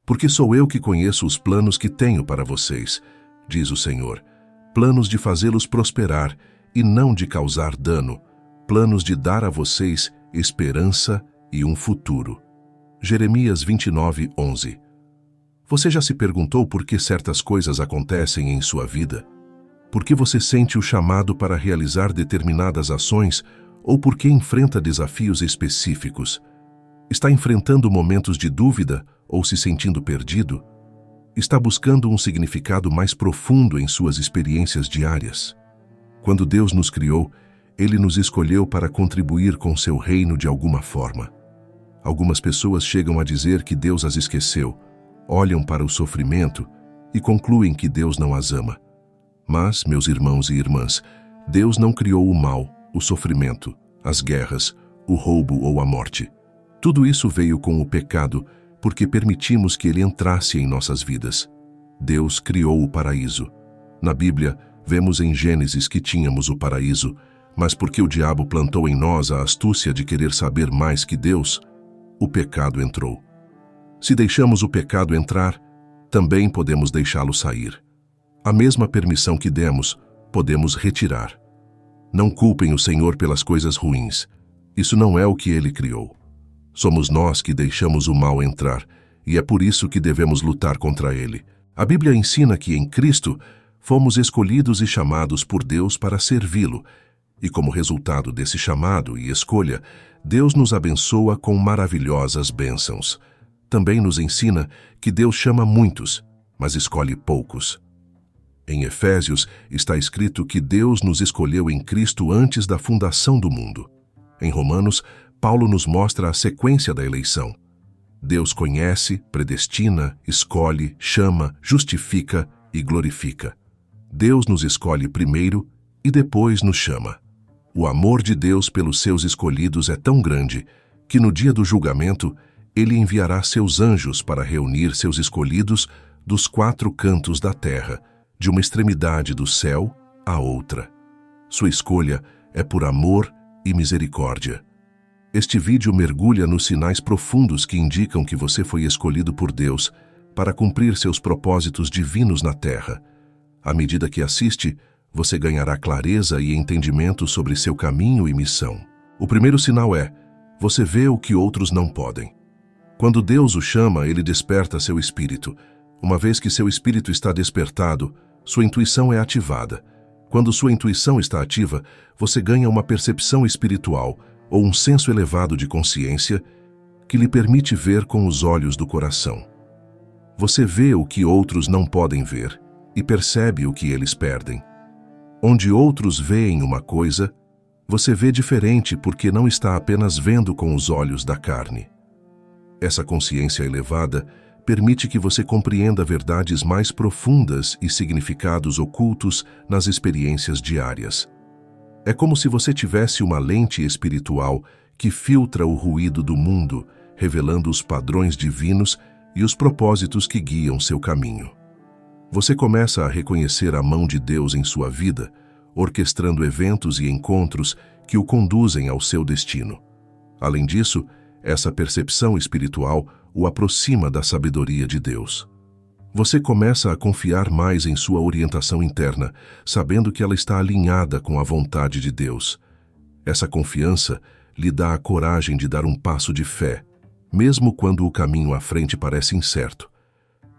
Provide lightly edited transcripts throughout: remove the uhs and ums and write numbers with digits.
Porque sou eu que conheço os planos que tenho para vocês, diz o Senhor, planos de fazê-los prosperar e não de causar dano, planos de dar a vocês esperança e um futuro. Jeremias 29:11. Você já se perguntou por que certas coisas acontecem em sua vida? Por que você sente o chamado para realizar determinadas ações ou por que enfrenta desafios específicos? Está enfrentando momentos de dúvida ou se sentindo perdido? Está buscando um significado mais profundo em suas experiências diárias? Quando Deus nos criou, Ele nos escolheu para contribuir com seu reino de alguma forma. Algumas pessoas chegam a dizer que Deus as esqueceu, olham para o sofrimento e concluem que Deus não as ama. Mas, meus irmãos e irmãs, Deus não criou o mal, o sofrimento, as guerras, o roubo ou a morte. Tudo isso veio com o pecado porque permitimos que ele entrasse em nossas vidas. Deus criou o paraíso. Na Bíblia, vemos em Gênesis que tínhamos o paraíso, mas porque o diabo plantou em nós a astúcia de querer saber mais que Deus, o pecado entrou. Se deixamos o pecado entrar, também podemos deixá-lo sair. A mesma permissão que demos, podemos retirar. Não culpem o Senhor pelas coisas ruins. Isso não é o que ele criou. Somos nós que deixamos o mal entrar, e é por isso que devemos lutar contra ele. A Bíblia ensina que em Cristo fomos escolhidos e chamados por Deus para servi-lo, e como resultado desse chamado e escolha, Deus nos abençoa com maravilhosas bênçãos. Também nos ensina que Deus chama muitos, mas escolhe poucos. Em Efésios está escrito que Deus nos escolheu em Cristo antes da fundação do mundo. Em Romanos, Paulo nos mostra a sequência da eleição. Deus conhece, predestina, escolhe, chama, justifica e glorifica. Deus nos escolhe primeiro e depois nos chama. O amor de Deus pelos seus escolhidos é tão grande que no dia do julgamento, ele enviará seus anjos para reunir seus escolhidos dos 4 cantos da terra, de uma extremidade do céu à outra. Sua escolha é por amor e misericórdia. Este vídeo mergulha nos sinais profundos que indicam que você foi escolhido por Deus para cumprir seus propósitos divinos na terra. À medida que assiste, você ganhará clareza e entendimento sobre seu caminho e missão. O primeiro sinal é: você vê o que outros não podem. Quando Deus o chama, ele desperta seu espírito. Uma vez que seu espírito está despertado, sua intuição é ativada. Quando sua intuição está ativa, você ganha uma percepção espiritual ou um senso elevado de consciência que lhe permite ver com os olhos do coração. Você vê o que outros não podem ver e percebe o que eles perdem. Onde outros veem uma coisa, você vê diferente porque não está apenas vendo com os olhos da carne. Essa consciência elevada permite que você compreenda verdades mais profundas e significados ocultos nas experiências diárias. É como se você tivesse uma lente espiritual que filtra o ruído do mundo, revelando os padrões divinos e os propósitos que guiam seu caminho. Você começa a reconhecer a mão de Deus em sua vida, orquestrando eventos e encontros que o conduzem ao seu destino. Além disso, essa percepção espiritual o aproxima da sabedoria de Deus. Você começa a confiar mais em sua orientação interna, sabendo que ela está alinhada com a vontade de Deus. Essa confiança lhe dá a coragem de dar um passo de fé, mesmo quando o caminho à frente parece incerto.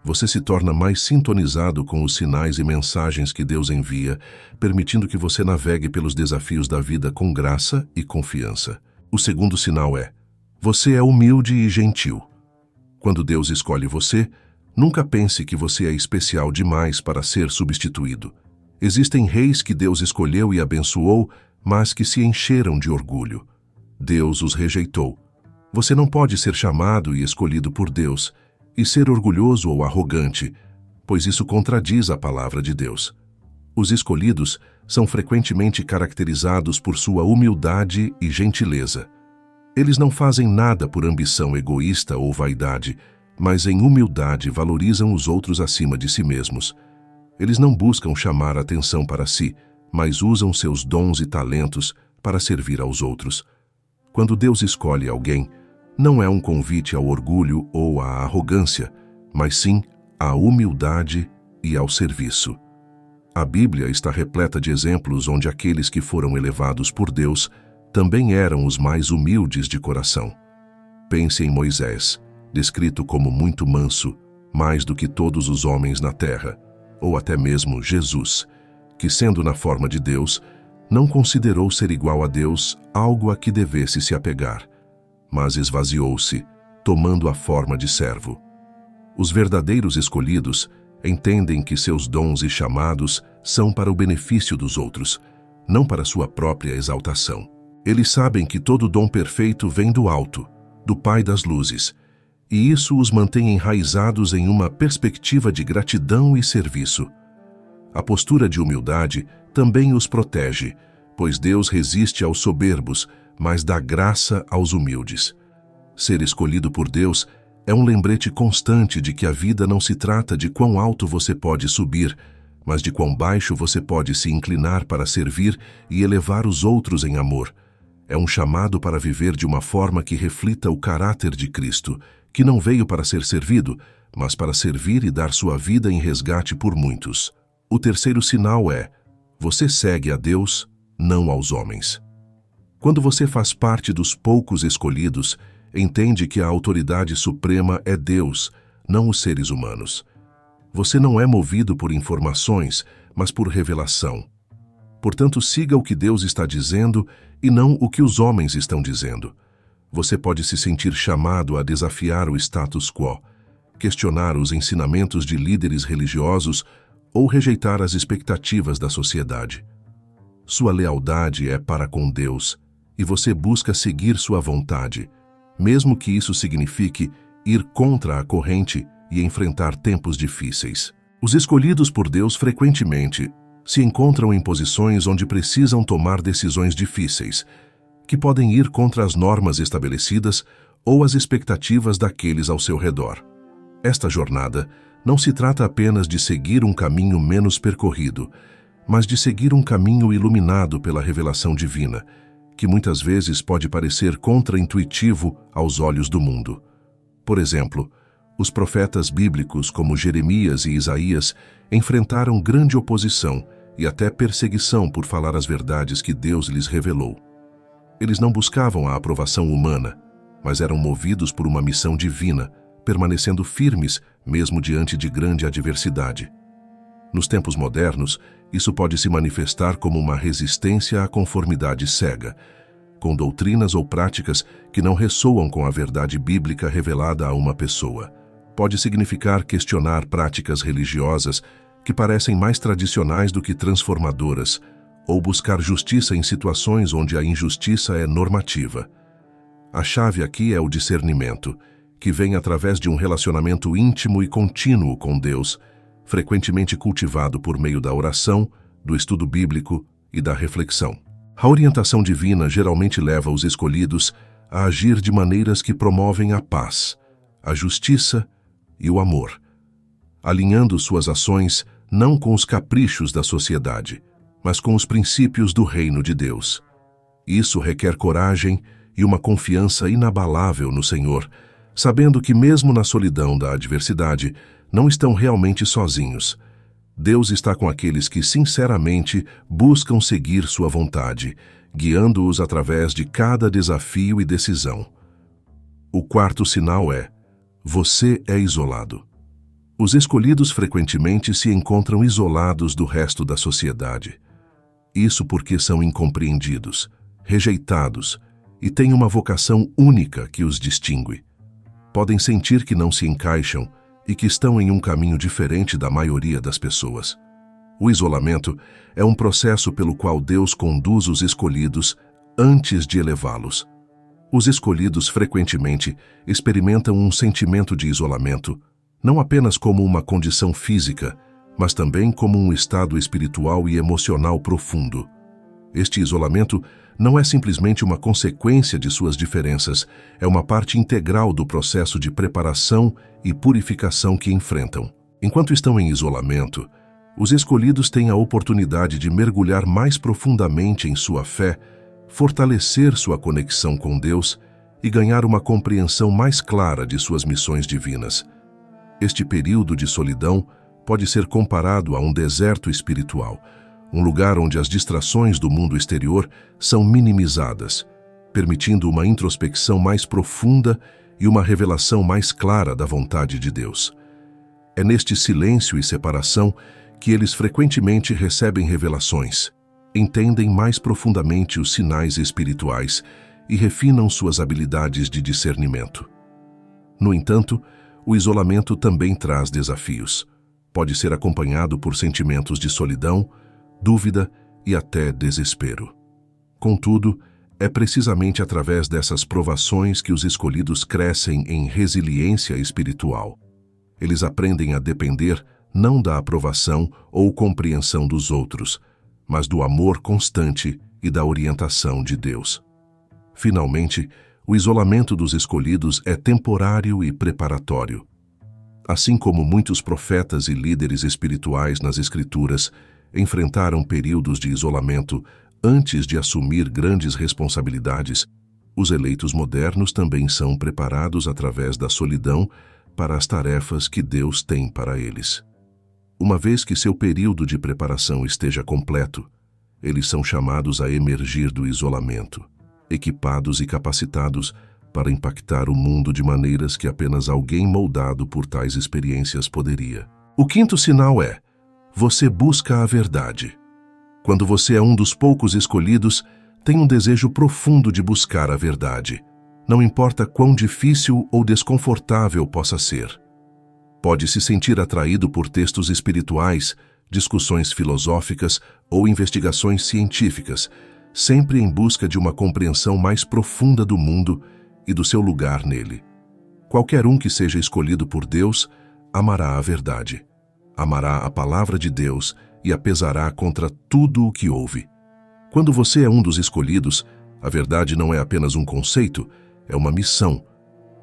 Você se torna mais sintonizado com os sinais e mensagens que Deus envia, permitindo que você navegue pelos desafios da vida com graça e confiança. O segundo sinal é: você é humilde e gentil. Quando Deus escolhe você, nunca pense que você é especial demais para ser substituído. Existem reis que Deus escolheu e abençoou, mas que se encheram de orgulho. Deus os rejeitou. Você não pode ser chamado e escolhido por Deus e ser orgulhoso ou arrogante, pois isso contradiz a palavra de Deus. Os escolhidos são frequentemente caracterizados por sua humildade e gentileza. Eles não fazem nada por ambição egoísta ou vaidade, mas em humildade valorizam os outros acima de si mesmos. Eles não buscam chamar atenção para si, mas usam seus dons e talentos para servir aos outros. Quando Deus escolhe alguém, não é um convite ao orgulho ou à arrogância, mas sim à humildade e ao serviço. A Bíblia está repleta de exemplos onde aqueles que foram elevados por Deus também eram os mais humildes de coração. Pense em Moisés, descrito como muito manso, mais do que todos os homens na terra, ou até mesmo Jesus, que, sendo na forma de Deus, não considerou ser igual a Deus algo a que devesse se apegar, mas esvaziou-se, tomando a forma de servo. Os verdadeiros escolhidos entendem que seus dons e chamados são para o benefício dos outros, não para sua própria exaltação. Eles sabem que todo dom perfeito vem do alto, do Pai das luzes, e isso os mantém enraizados em uma perspectiva de gratidão e serviço. A postura de humildade também os protege, pois Deus resiste aos soberbos, mas dá graça aos humildes. Ser escolhido por Deus é um lembrete constante de que a vida não se trata de quão alto você pode subir, mas de quão baixo você pode se inclinar para servir e elevar os outros em amor. É um chamado para viver de uma forma que reflita o caráter de Cristo, que não veio para ser servido, mas para servir e dar sua vida em resgate por muitos. O terceiro sinal é: você segue a Deus, não aos homens. Quando você faz parte dos poucos escolhidos, entende que a autoridade suprema é Deus, não os seres humanos. Você não é movido por informações, mas por revelação. Portanto, siga o que Deus está dizendo e não o que os homens estão dizendo. Você pode se sentir chamado a desafiar o status quo, questionar os ensinamentos de líderes religiosos ou rejeitar as expectativas da sociedade. Sua lealdade é para com Deus e você busca seguir sua vontade, mesmo que isso signifique ir contra a corrente e enfrentar tempos difíceis. Os escolhidos por Deus frequentemente se encontram em posições onde precisam tomar decisões difíceis, que podem ir contra as normas estabelecidas ou as expectativas daqueles ao seu redor. Esta jornada não se trata apenas de seguir um caminho menos percorrido, mas de seguir um caminho iluminado pela revelação divina, que muitas vezes pode parecer contraintuitivo aos olhos do mundo. Por exemplo, os profetas bíblicos como Jeremias e Isaías enfrentaram grande oposição e até perseguição por falar as verdades que Deus lhes revelou. Eles não buscavam a aprovação humana, mas eram movidos por uma missão divina, permanecendo firmes mesmo diante de grande adversidade. Nos tempos modernos, isso pode se manifestar como uma resistência à conformidade cega, com doutrinas ou práticas que não ressoam com a verdade bíblica revelada a uma pessoa. Pode significar questionar práticas religiosas que parecem mais tradicionais do que transformadoras, ou buscar justiça em situações onde a injustiça é normativa. A chave aqui é o discernimento, que vem através de um relacionamento íntimo e contínuo com Deus, frequentemente cultivado por meio da oração, do estudo bíblico e da reflexão. A orientação divina geralmente leva os escolhidos a agir de maneiras que promovem a paz, a justiça e o amor, alinhando suas ações não com os caprichos da sociedade, mas com os princípios do reino de Deus. Isso requer coragem e uma confiança inabalável no Senhor, sabendo que mesmo na solidão da adversidade, não estão realmente sozinhos. Deus está com aqueles que sinceramente buscam seguir sua vontade, guiando-os através de cada desafio e decisão. O quarto sinal é: você é isolado. Os escolhidos frequentemente se encontram isolados do resto da sociedade. Isso porque são incompreendidos, rejeitados e têm uma vocação única que os distingue. Podem sentir que não se encaixam e que estão em um caminho diferente da maioria das pessoas. O isolamento é um processo pelo qual Deus conduz os escolhidos antes de elevá-los. Os escolhidos frequentemente experimentam um sentimento de isolamento, não apenas como uma condição física, mas também como um estado espiritual e emocional profundo. Este isolamento não é simplesmente uma consequência de suas diferenças, é uma parte integral do processo de preparação e purificação que enfrentam. Enquanto estão em isolamento, os escolhidos têm a oportunidade de mergulhar mais profundamente em sua fé, fortalecer sua conexão com Deus e ganhar uma compreensão mais clara de suas missões divinas. Este período de solidão pode ser comparado a um deserto espiritual, um lugar onde as distrações do mundo exterior são minimizadas, permitindo uma introspecção mais profunda e uma revelação mais clara da vontade de Deus. É neste silêncio e separação que eles frequentemente recebem revelações, entendem mais profundamente os sinais espirituais e refinam suas habilidades de discernimento. No entanto, o isolamento também traz desafios. Pode ser acompanhado por sentimentos de solidão, dúvida e até desespero. Contudo, é precisamente através dessas provações que os escolhidos crescem em resiliência espiritual. Eles aprendem a depender não da aprovação ou compreensão dos outros, mas do amor constante e da orientação de Deus. Finalmente, o isolamento dos escolhidos é temporário e preparatório. Assim como muitos profetas e líderes espirituais nas Escrituras enfrentaram períodos de isolamento antes de assumir grandes responsabilidades, os eleitos modernos também são preparados através da solidão para as tarefas que Deus tem para eles. Uma vez que seu período de preparação esteja completo, eles são chamados a emergir do isolamento, equipados e capacitados para impactar o mundo de maneiras que apenas alguém moldado por tais experiências poderia. O quinto sinal é: você busca a verdade. Quando você é um dos poucos escolhidos, tem um desejo profundo de buscar a verdade. Não importa quão difícil ou desconfortável possa ser. Pode se sentir atraído por textos espirituais, discussões filosóficas ou investigações científicas, sempre em busca de uma compreensão mais profunda do mundo e do seu lugar nele. Qualquer um que seja escolhido por Deus amará a verdade, amará a palavra de Deus e a pesará contra tudo o que ouve. Quando você é um dos escolhidos, a verdade não é apenas um conceito, é uma missão.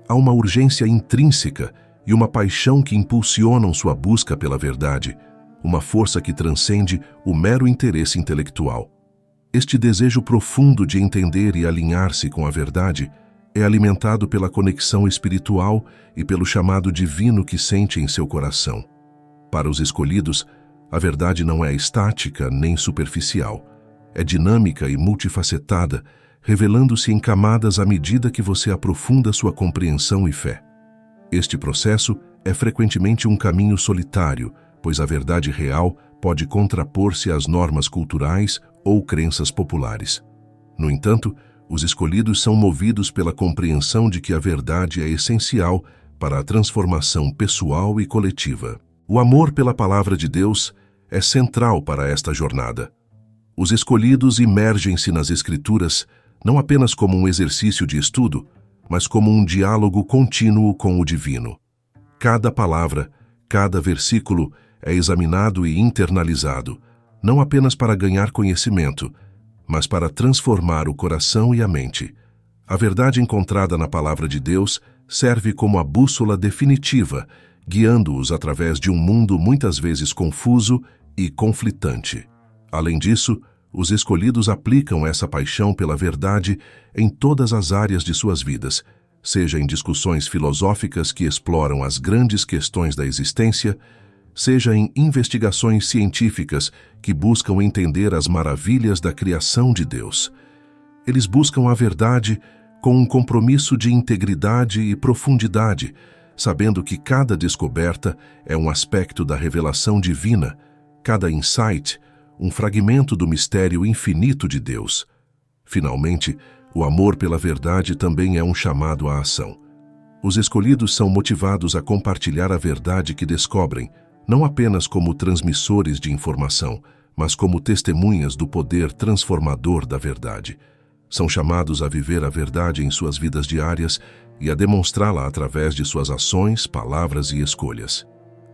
Há uma urgência intrínseca e uma paixão que impulsionam sua busca pela verdade, uma força que transcende o mero interesse intelectual. Este desejo profundo de entender e alinhar-se com a verdade é alimentado pela conexão espiritual e pelo chamado divino que sente em seu coração. Para os escolhidos, a verdade não é estática nem superficial. É dinâmica e multifacetada, revelando-se em camadas à medida que você aprofunda sua compreensão e fé. Este processo é frequentemente um caminho solitário, pois a verdade real pode contrapor-se às normas culturais ou crenças populares. No entanto, os escolhidos são movidos pela compreensão de que a verdade é essencial para a transformação pessoal e coletiva. O amor pela palavra de Deus é central para esta jornada. Os escolhidos imergem-se nas Escrituras não apenas como um exercício de estudo, mas como um diálogo contínuo com o divino. Cada palavra, cada versículo é examinado e internalizado, não apenas para ganhar conhecimento, mas para transformar o coração e a mente. A verdade encontrada na palavra de Deus serve como a bússola definitiva, guiando-os através de um mundo muitas vezes confuso e conflitante. Além disso, os escolhidos aplicam essa paixão pela verdade em todas as áreas de suas vidas, seja em discussões filosóficas que exploram as grandes questões da existência, seja em investigações científicas que buscam entender as maravilhas da criação de Deus. Eles buscam a verdade com um compromisso de integridade e profundidade, sabendo que cada descoberta é um aspecto da revelação divina, cada insight, um fragmento do mistério infinito de Deus. Finalmente, o amor pela verdade também é um chamado à ação. Os escolhidos são motivados a compartilhar a verdade que descobrem, não apenas como transmissores de informação, mas como testemunhas do poder transformador da verdade. São chamados a viver a verdade em suas vidas diárias e a demonstrá-la através de suas ações, palavras e escolhas.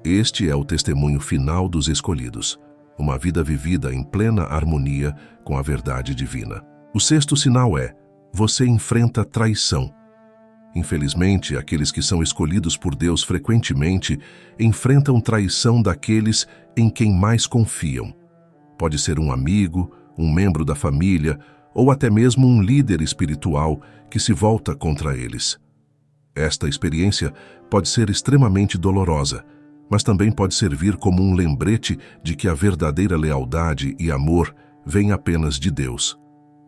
Este é o testemunho final dos escolhidos, uma vida vivida em plena harmonia com a verdade divina. O sexto sinal é: você enfrenta traição. Infelizmente, aqueles que são escolhidos por Deus frequentemente enfrentam traição daqueles em quem mais confiam. Pode ser um amigo, um membro da família ou até mesmo um líder espiritual que se volta contra eles. Esta experiência pode ser extremamente dolorosa, mas também pode servir como um lembrete de que a verdadeira lealdade e amor vêm apenas de Deus.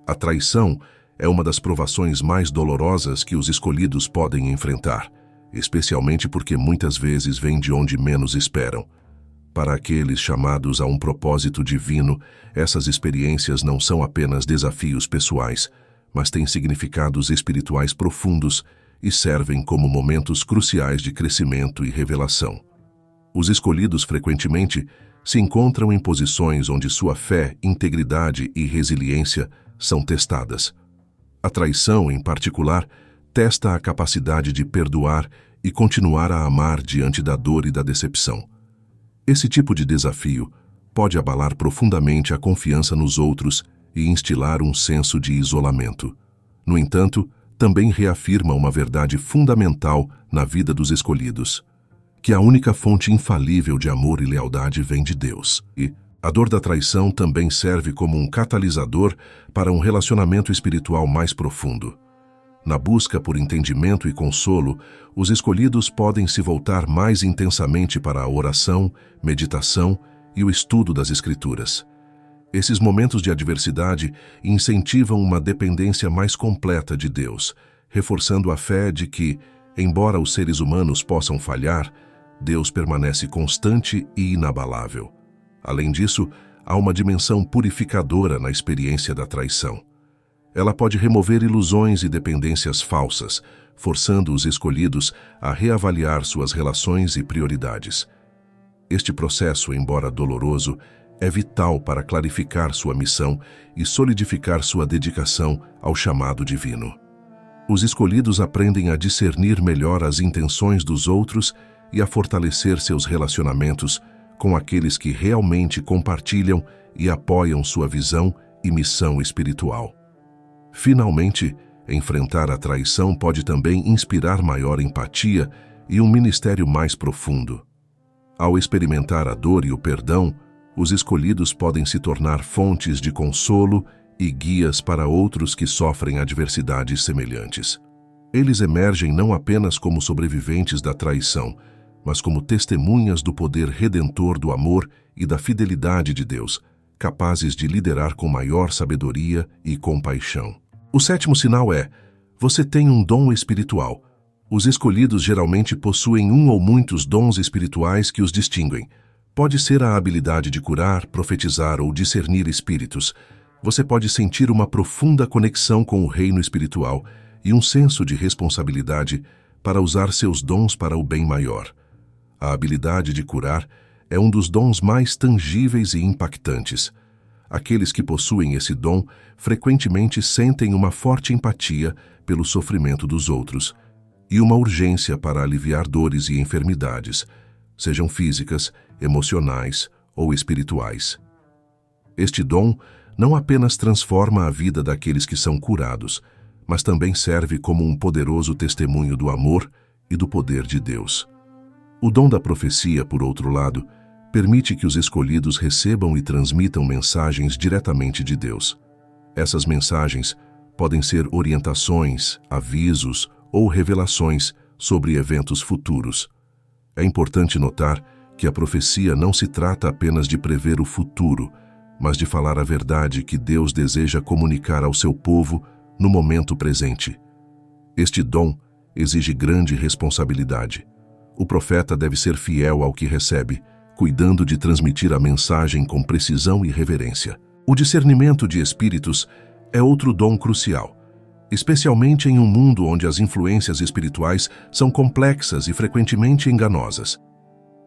A traição é uma das provações mais dolorosas que os escolhidos podem enfrentar, especialmente porque muitas vezes vem de onde menos esperam. Para aqueles chamados a um propósito divino, essas experiências não são apenas desafios pessoais, mas têm significados espirituais profundos e servem como momentos cruciais de crescimento e revelação. Os escolhidos frequentemente se encontram em posições onde sua fé, integridade e resiliência são testadas. A traição, em particular, testa a capacidade de perdoar e continuar a amar diante da dor e da decepção. Esse tipo de desafio pode abalar profundamente a confiança nos outros e instilar um senso de isolamento. No entanto, também reafirma uma verdade fundamental na vida dos escolhidos, que a única fonte infalível de amor e lealdade vem de Deus. E a dor da traição também serve como um catalisador para um relacionamento espiritual mais profundo. Na busca por entendimento e consolo, os escolhidos podem se voltar mais intensamente para a oração, meditação e o estudo das Escrituras. Esses momentos de adversidade incentivam uma dependência mais completa de Deus, reforçando a fé de que, embora os seres humanos possam falhar, Deus permanece constante e inabalável. Além disso, há uma dimensão purificadora na experiência da traição. Ela pode remover ilusões e dependências falsas, forçando os escolhidos a reavaliar suas relações e prioridades. Este processo, embora doloroso, é vital para clarificar sua missão e solidificar sua dedicação ao chamado divino. Os escolhidos aprendem a discernir melhor as intenções dos outros e a fortalecer seus relacionamentos com aqueles que realmente compartilham e apoiam sua visão e missão espiritual. Finalmente, enfrentar a traição pode também inspirar maior empatia e um ministério mais profundo. Ao experimentar a dor e o perdão, os escolhidos podem se tornar fontes de consolo e guias para outros que sofrem adversidades semelhantes. Eles emergem não apenas como sobreviventes da traição, mas como testemunhas do poder redentor do amor e da fidelidade de Deus, capazes de liderar com maior sabedoria e compaixão. O sétimo sinal é: você tem um dom espiritual. Os escolhidos geralmente possuem um ou muitos dons espirituais que os distinguem. Pode ser a habilidade de curar, profetizar ou discernir espíritos. Você pode sentir uma profunda conexão com o reino espiritual e um senso de responsabilidade para usar seus dons para o bem maior. A habilidade de curar é um dos dons mais tangíveis e impactantes. Aqueles que possuem esse dom frequentemente sentem uma forte empatia pelo sofrimento dos outros e uma urgência para aliviar dores e enfermidades, sejam físicas, emocionais ou espirituais. Este dom não apenas transforma a vida daqueles que são curados, mas também serve como um poderoso testemunho do amor e do poder de Deus. O dom da profecia, por outro lado, permite que os escolhidos recebam e transmitam mensagens diretamente de Deus. Essas mensagens podem ser orientações, avisos ou revelações sobre eventos futuros. É importante notar que a profecia não se trata apenas de prever o futuro, mas de falar a verdade que Deus deseja comunicar ao seu povo no momento presente. Este dom exige grande responsabilidade. O profeta deve ser fiel ao que recebe, cuidando de transmitir a mensagem com precisão e reverência. O discernimento de espíritos é outro dom crucial, especialmente em um mundo onde as influências espirituais são complexas e frequentemente enganosas.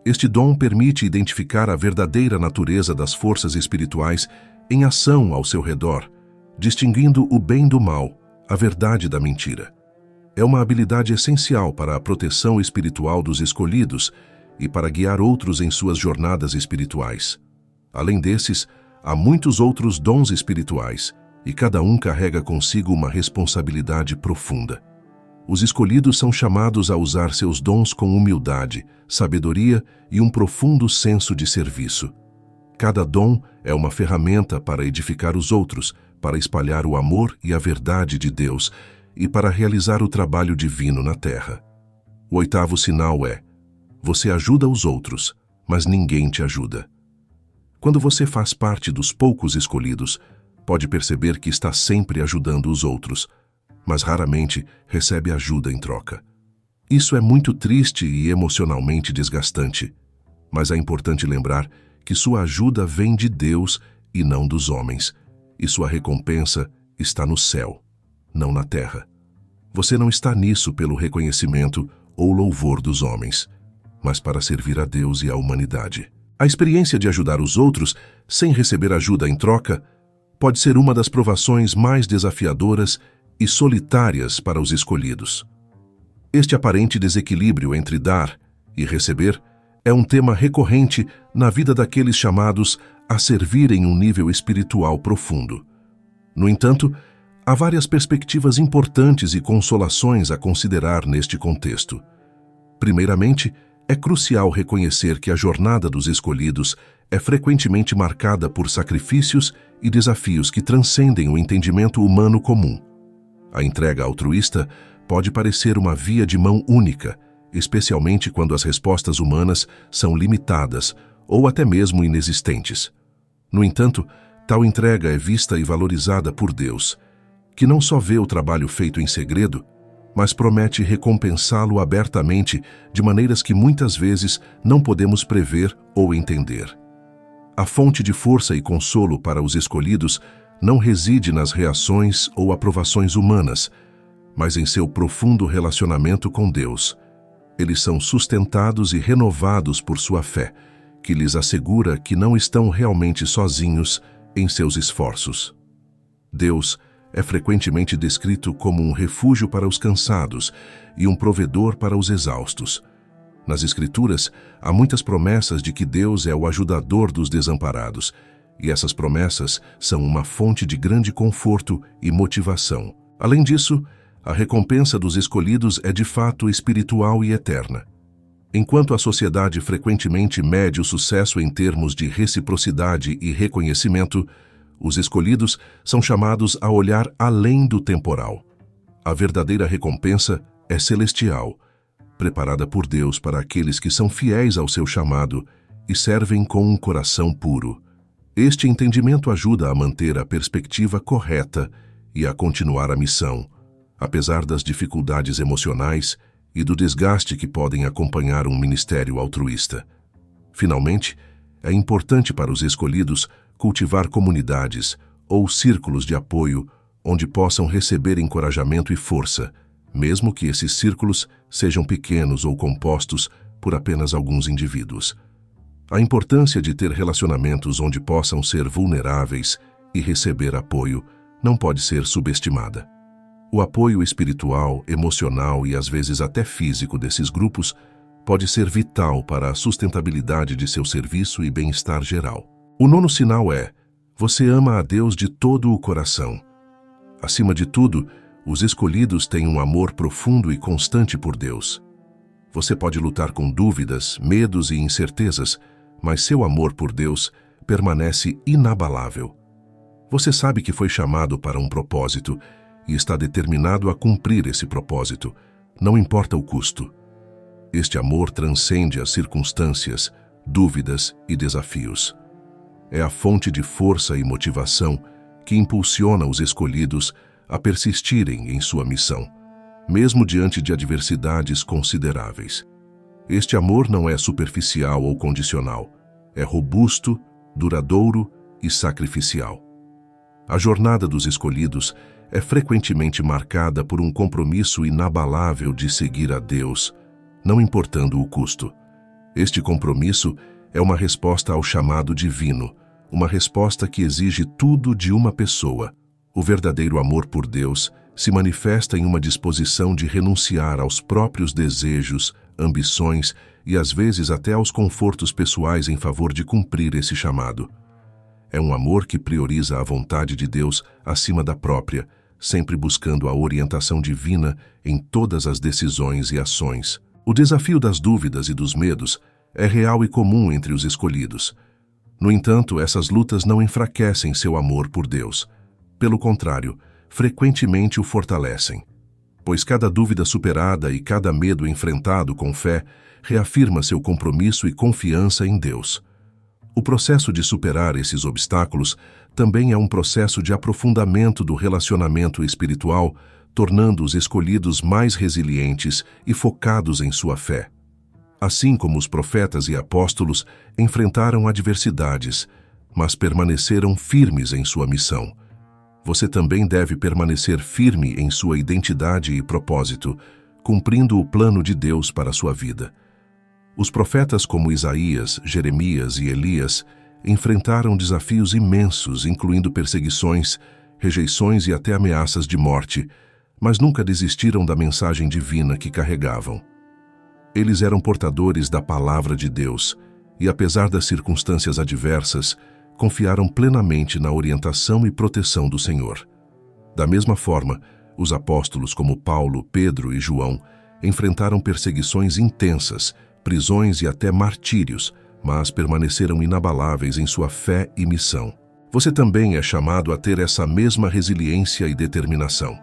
Este dom permite identificar a verdadeira natureza das forças espirituais em ação ao seu redor, distinguindo o bem do mal, a verdade da mentira. É uma habilidade essencial para a proteção espiritual dos escolhidos e para guiar outros em suas jornadas espirituais. Além desses, há muitos outros dons espirituais, e cada um carrega consigo uma responsabilidade profunda. Os escolhidos são chamados a usar seus dons com humildade, sabedoria e um profundo senso de serviço. Cada dom é uma ferramenta para edificar os outros, para espalhar o amor e a verdade de Deus e para realizar o trabalho divino na terra. O oitavo sinal é: você ajuda os outros, mas ninguém te ajuda. Quando você faz parte dos poucos escolhidos, pode perceber que está sempre ajudando os outros, mas raramente recebe ajuda em troca. Isso é muito triste e emocionalmente desgastante, mas é importante lembrar que sua ajuda vem de Deus e não dos homens, e sua recompensa está no céu, não na terra. Você não está nisso pelo reconhecimento ou louvor dos homens, mas para servir a Deus e à humanidade. A experiência de ajudar os outros sem receber ajuda em troca pode ser uma das provações mais desafiadoras e solitárias para os escolhidos. Este aparente desequilíbrio entre dar e receber é um tema recorrente na vida daqueles chamados a servir em um nível espiritual profundo. No entanto, há várias perspectivas importantes e consolações a considerar neste contexto. Primeiramente, é crucial reconhecer que a jornada dos escolhidos é frequentemente marcada por sacrifícios e desafios que transcendem o entendimento humano comum. A entrega altruísta pode parecer uma via de mão única, especialmente quando as respostas humanas são limitadas ou até mesmo inexistentes. No entanto, tal entrega é vista e valorizada por Deus, que não só vê o trabalho feito em segredo, mas promete recompensá-lo abertamente de maneiras que muitas vezes não podemos prever ou entender. A fonte de força e consolo para os escolhidos não reside nas reações ou aprovações humanas, mas em seu profundo relacionamento com Deus. Eles são sustentados e renovados por sua fé, que lhes assegura que não estão realmente sozinhos em seus esforços. Deus é frequentemente descrito como um refúgio para os cansados e um provedor para os exaustos. Nas Escrituras, há muitas promessas de que Deus é o ajudador dos desamparados, e essas promessas são uma fonte de grande conforto e motivação. Além disso, a recompensa dos escolhidos é de fato espiritual e eterna. Enquanto a sociedade frequentemente mede o sucesso em termos de reciprocidade e reconhecimento, os escolhidos são chamados a olhar além do temporal. A verdadeira recompensa é celestial, preparada por Deus para aqueles que são fiéis ao seu chamado e servem com um coração puro. Este entendimento ajuda a manter a perspectiva correta e a continuar a missão, apesar das dificuldades emocionais e do desgaste que podem acompanhar um ministério altruísta. Finalmente, é importante para os escolhidos cultivar comunidades ou círculos de apoio onde possam receber encorajamento e força, mesmo que esses círculos sejam pequenos ou compostos por apenas alguns indivíduos. A importância de ter relacionamentos onde possam ser vulneráveis e receber apoio não pode ser subestimada. O apoio espiritual, emocional e às vezes até físico desses grupos pode ser vital para a sustentabilidade de seu serviço e bem-estar geral. O nono sinal é: você ama a Deus de todo o coração. Acima de tudo, os escolhidos têm um amor profundo e constante por Deus. Você pode lutar com dúvidas, medos e incertezas, mas seu amor por Deus permanece inabalável. Você sabe que foi chamado para um propósito e está determinado a cumprir esse propósito, não importa o custo. Este amor transcende as circunstâncias, dúvidas e desafios. É a fonte de força e motivação que impulsiona os escolhidos a persistirem em sua missão, mesmo diante de adversidades consideráveis. Este amor não é superficial ou condicional, é robusto, duradouro e sacrificial. A jornada dos escolhidos é frequentemente marcada por um compromisso inabalável de seguir a Deus, não importando o custo. Este compromisso é uma resposta ao chamado divino, uma resposta que exige tudo de uma pessoa. O verdadeiro amor por Deus se manifesta em uma disposição de renunciar aos próprios desejos, ambições e às vezes até aos confortos pessoais em favor de cumprir esse chamado. É um amor que prioriza a vontade de Deus acima da própria, sempre buscando a orientação divina em todas as decisões e ações. O desafio das dúvidas e dos medos é real e comum entre os escolhidos. No entanto, essas lutas não enfraquecem seu amor por Deus. Pelo contrário, frequentemente o fortalecem. pois cada dúvida superada e cada medo enfrentado com fé reafirma seu compromisso e confiança em Deus. O processo de superar esses obstáculos também é um processo de aprofundamento do relacionamento espiritual, tornando os escolhidos mais resilientes e focados em sua fé. Assim como os profetas e apóstolos enfrentaram adversidades, mas permaneceram firmes em sua missão, você também deve permanecer firme em sua identidade e propósito, cumprindo o plano de Deus para a sua vida. Os profetas como Isaías, Jeremias e Elias enfrentaram desafios imensos, incluindo perseguições, rejeições e até ameaças de morte, mas nunca desistiram da mensagem divina que carregavam. Eles eram portadores da palavra de Deus e, apesar das circunstâncias adversas, confiaram plenamente na orientação e proteção do Senhor. Da mesma forma, os apóstolos como Paulo, Pedro e João enfrentaram perseguições intensas, prisões e até martírios, mas permaneceram inabaláveis em sua fé e missão. Você também é chamado a ter essa mesma resiliência e determinação.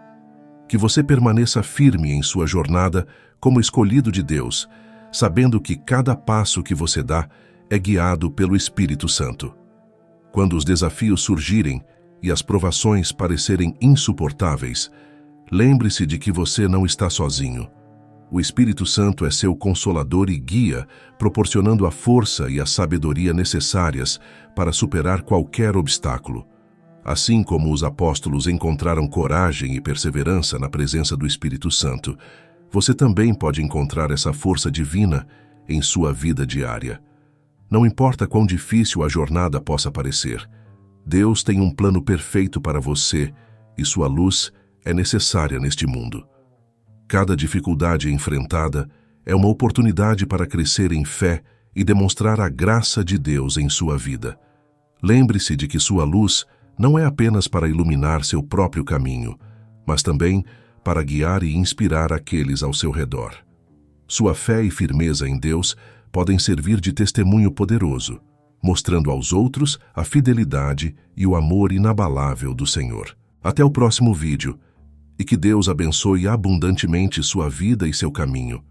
Que você permaneça firme em sua jornada como escolhido de Deus, sabendo que cada passo que você dá é guiado pelo Espírito Santo. Quando os desafios surgirem e as provações parecerem insuportáveis, lembre-se de que você não está sozinho. O Espírito Santo é seu consolador e guia, proporcionando a força e a sabedoria necessárias para superar qualquer obstáculo. Assim como os apóstolos encontraram coragem e perseverança na presença do Espírito Santo, você também pode encontrar essa força divina em sua vida diária. Não importa quão difícil a jornada possa parecer, Deus tem um plano perfeito para você e sua luz é necessária neste mundo. Cada dificuldade enfrentada é uma oportunidade para crescer em fé e demonstrar a graça de Deus em sua vida. Lembre-se de que sua luz não é apenas para iluminar seu próprio caminho, mas também para guiar e inspirar aqueles ao seu redor. Sua fé e firmeza em Deus podem servir de testemunho poderoso, mostrando aos outros a fidelidade e o amor inabalável do Senhor. Até o próximo vídeo, e que Deus abençoe abundantemente sua vida e seu caminho.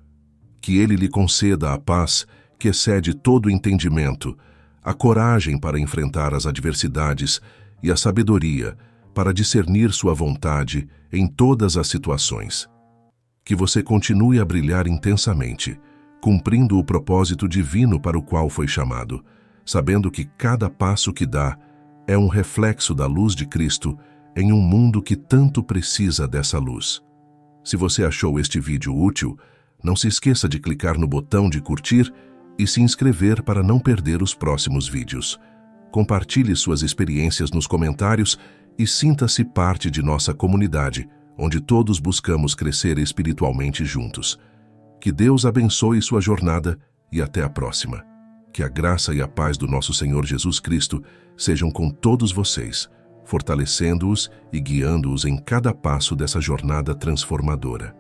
Que Ele lhe conceda a paz que excede todo entendimento, a coragem para enfrentar as adversidades e a sabedoria para discernir sua vontade em todas as situações. Que você continue a brilhar intensamente, cumprindo o propósito divino para o qual foi chamado, sabendo que cada passo que dá é um reflexo da luz de Cristo em um mundo que tanto precisa dessa luz. Se você achou este vídeo útil, não se esqueça de clicar no botão de curtir e se inscrever para não perder os próximos vídeos. Compartilhe suas experiências nos comentários e sinta-se parte de nossa comunidade, onde todos buscamos crescer espiritualmente juntos. Que Deus abençoe sua jornada e até a próxima. Que a graça e a paz do nosso Senhor Jesus Cristo sejam com todos vocês, fortalecendo-os e guiando-os em cada passo dessa jornada transformadora.